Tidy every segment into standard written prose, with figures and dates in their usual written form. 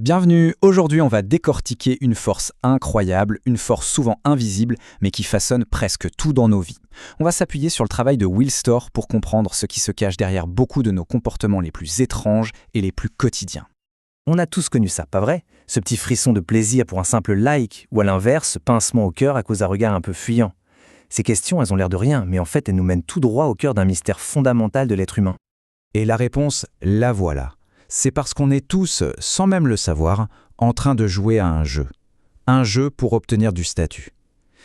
Bienvenue, aujourd'hui on va décortiquer une force incroyable, une force souvent invisible, mais qui façonne presque tout dans nos vies. On va s'appuyer sur le travail de Will Storr pour comprendre ce qui se cache derrière beaucoup de nos comportements les plus étranges et les plus quotidiens. On a tous connu ça, pas vrai? Ce petit frisson de plaisir pour un simple like, ou à l'inverse, ce pincement au cœur à cause d'un regard un peu fuyant. Ces questions, elles ont l'air de rien, mais en fait elles nous mènent tout droit au cœur d'un mystère fondamental de l'être humain. Et la réponse, la voilà. C'est parce qu'on est tous, sans même le savoir, en train de jouer à un jeu. Un jeu pour obtenir du statut.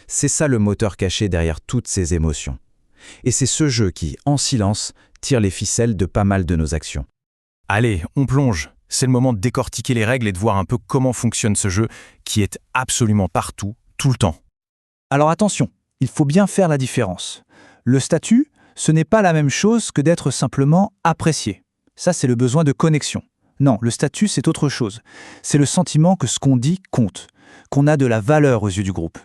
C'est ça le moteur caché derrière toutes ces émotions. Et c'est ce jeu qui, en silence, tire les ficelles de pas mal de nos actions. Allez, on plonge. C'est le moment de décortiquer les règles et de voir un peu comment fonctionne ce jeu qui est absolument partout, tout le temps. Alors attention, il faut bien faire la différence. Le statut, ce n'est pas la même chose que d'être simplement apprécié. Ça, c'est le besoin de connexion. Non, le statut, c'est autre chose. C'est le sentiment que ce qu'on dit compte, qu'on a de la valeur aux yeux du groupe.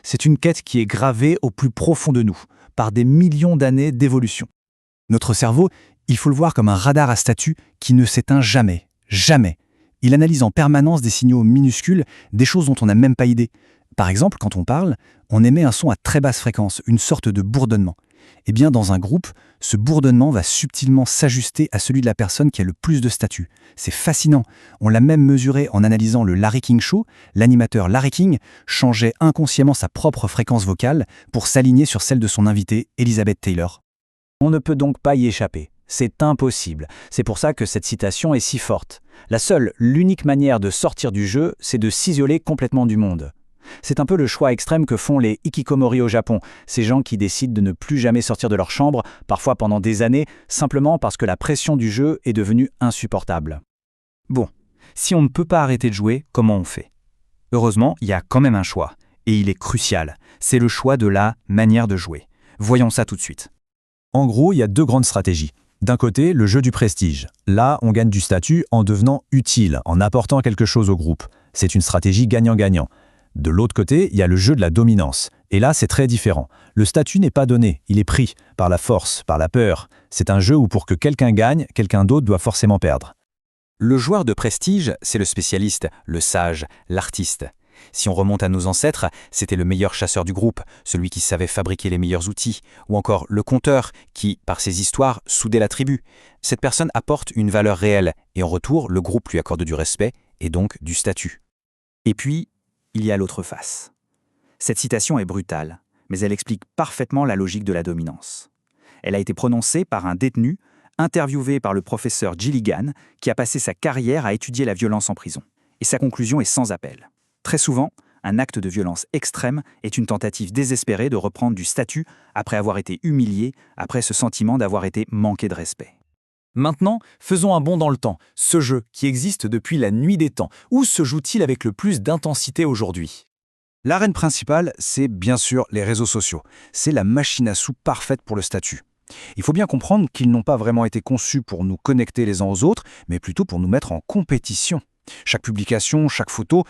C'est une quête qui est gravée au plus profond de nous, par des millions d'années d'évolution. Notre cerveau, il faut le voir comme un radar à statut qui ne s'éteint jamais. Jamais. Il analyse en permanence des signaux minuscules, des choses dont on n'a même pas idée. Par exemple, quand on parle, on émet un son à très basse fréquence, une sorte de bourdonnement. Eh bien, dans un groupe, ce bourdonnement va subtilement s'ajuster à celui de la personne qui a le plus de statut. C'est fascinant. On l'a même mesuré en analysant le Larry King Show. L'animateur Larry King changeait inconsciemment sa propre fréquence vocale pour s'aligner sur celle de son invitée, Elizabeth Taylor. On ne peut donc pas y échapper. C'est impossible. C'est pour ça que cette citation est si forte. L'unique manière de sortir du jeu, c'est de s'isoler complètement du monde. C'est un peu le choix extrême que font les hikikomori au Japon, ces gens qui décident de ne plus jamais sortir de leur chambre, parfois pendant des années, simplement parce que la pression du jeu est devenue insupportable. Bon, si on ne peut pas arrêter de jouer, comment on fait? Heureusement, il y a quand même un choix, et il est crucial. C'est le choix de la manière de jouer. Voyons ça tout de suite. En gros, il y a deux grandes stratégies. D'un côté, le jeu du prestige. Là, on gagne du statut en devenant utile, en apportant quelque chose au groupe. C'est une stratégie gagnant-gagnant. De l'autre côté, il y a le jeu de la dominance. Et là, c'est très différent. Le statut n'est pas donné, il est pris, par la force, par la peur. C'est un jeu où pour que quelqu'un gagne, quelqu'un d'autre doit forcément perdre. Le joueur de prestige, c'est le spécialiste, le sage, l'artiste. Si on remonte à nos ancêtres, c'était le meilleur chasseur du groupe, celui qui savait fabriquer les meilleurs outils, ou encore le conteur qui, par ses histoires, soudait la tribu. Cette personne apporte une valeur réelle, et en retour, le groupe lui accorde du respect, et donc du statut. Et puis, il y a l'autre face. Cette citation est brutale, mais elle explique parfaitement la logique de la dominance. Elle a été prononcée par un détenu, interviewé par le professeur Gilligan, qui a passé sa carrière à étudier la violence en prison. Et sa conclusion est sans appel. Très souvent, un acte de violence extrême est une tentative désespérée de reprendre du statut après avoir été humilié, après ce sentiment d'avoir été manqué de respect. Maintenant, faisons un bond dans le temps. Ce jeu, qui existe depuis la nuit des temps, où se joue-t-il avec le plus d'intensité aujourd'hui? L'arène principale, c'est bien sûr les réseaux sociaux. C'est la machine à sous parfaite pour le statut. Il faut bien comprendre qu'ils n'ont pas vraiment été conçus pour nous connecter les uns aux autres, mais plutôt pour nous mettre en compétition. Chaque publication, chaque photo,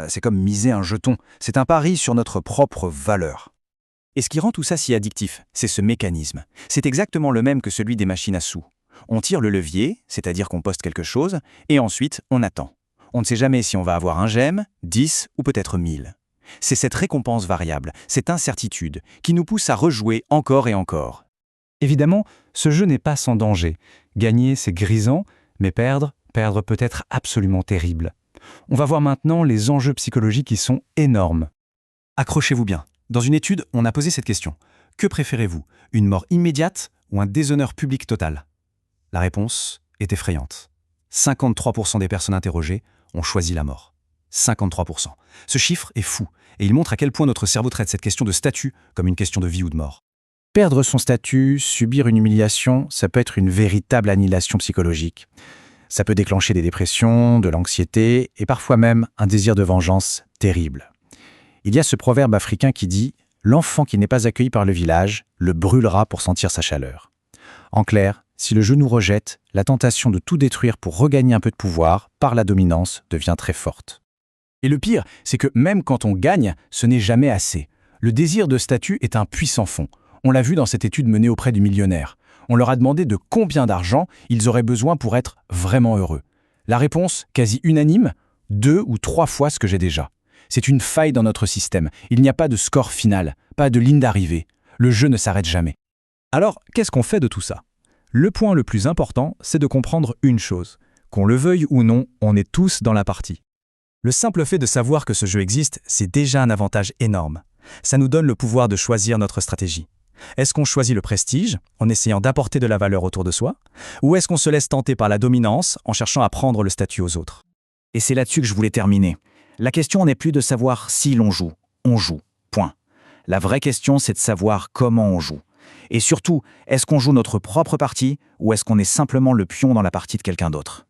c'est comme miser un jeton. C'est un pari sur notre propre valeur. Et ce qui rend tout ça si addictif, c'est ce mécanisme. C'est exactement le même que celui des machines à sous. On tire le levier, c'est-à-dire qu'on poste quelque chose, et ensuite on attend. On ne sait jamais si on va avoir un j'aime, 10 ou peut-être 1000. C'est cette récompense variable, cette incertitude, qui nous pousse à rejouer encore et encore. Évidemment, ce jeu n'est pas sans danger. Gagner, c'est grisant, mais perdre peut être absolument terrible. On va voir maintenant les enjeux psychologiques qui sont énormes. Accrochez-vous bien. Dans une étude, on a posé cette question. Que préférez-vous, une mort immédiate ou un déshonneur public total? La réponse est effrayante. 53% des personnes interrogées ont choisi la mort. 53%. Ce chiffre est fou, et il montre à quel point notre cerveau traite cette question de statut comme une question de vie ou de mort. Perdre son statut, subir une humiliation, ça peut être une véritable annihilation psychologique. Ça peut déclencher des dépressions, de l'anxiété et parfois même un désir de vengeance terrible. Il y a ce proverbe africain qui dit « L'enfant qui n'est pas accueilli par le village le brûlera pour sentir sa chaleur ». En clair, si le jeu nous rejette, la tentation de tout détruire pour regagner un peu de pouvoir par la dominance devient très forte. Et le pire, c'est que même quand on gagne, ce n'est jamais assez. Le désir de statut est un puissant fond. On l'a vu dans cette étude menée auprès du millionnaire. On leur a demandé de combien d'argent ils auraient besoin pour être vraiment heureux. La réponse, quasi unanime, 2 ou 3 fois ce que j'ai déjà. C'est une faille dans notre système. Il n'y a pas de score final, pas de ligne d'arrivée. Le jeu ne s'arrête jamais. Alors, qu'est-ce qu'on fait de tout ça? Le point le plus important, c'est de comprendre une chose. Qu'on le veuille ou non, on est tous dans la partie. Le simple fait de savoir que ce jeu existe, c'est déjà un avantage énorme. Ça nous donne le pouvoir de choisir notre stratégie. Est-ce qu'on choisit le prestige, en essayant d'apporter de la valeur autour de soi, ou est-ce qu'on se laisse tenter par la dominance, en cherchant à prendre le statut aux autres? Et c'est là-dessus que je voulais terminer. La question n'est plus de savoir si l'on joue, on joue, point. La vraie question, c'est de savoir comment on joue. Et surtout, est-ce qu'on joue notre propre partie, ou est-ce qu'on est simplement le pion dans la partie de quelqu'un d'autre?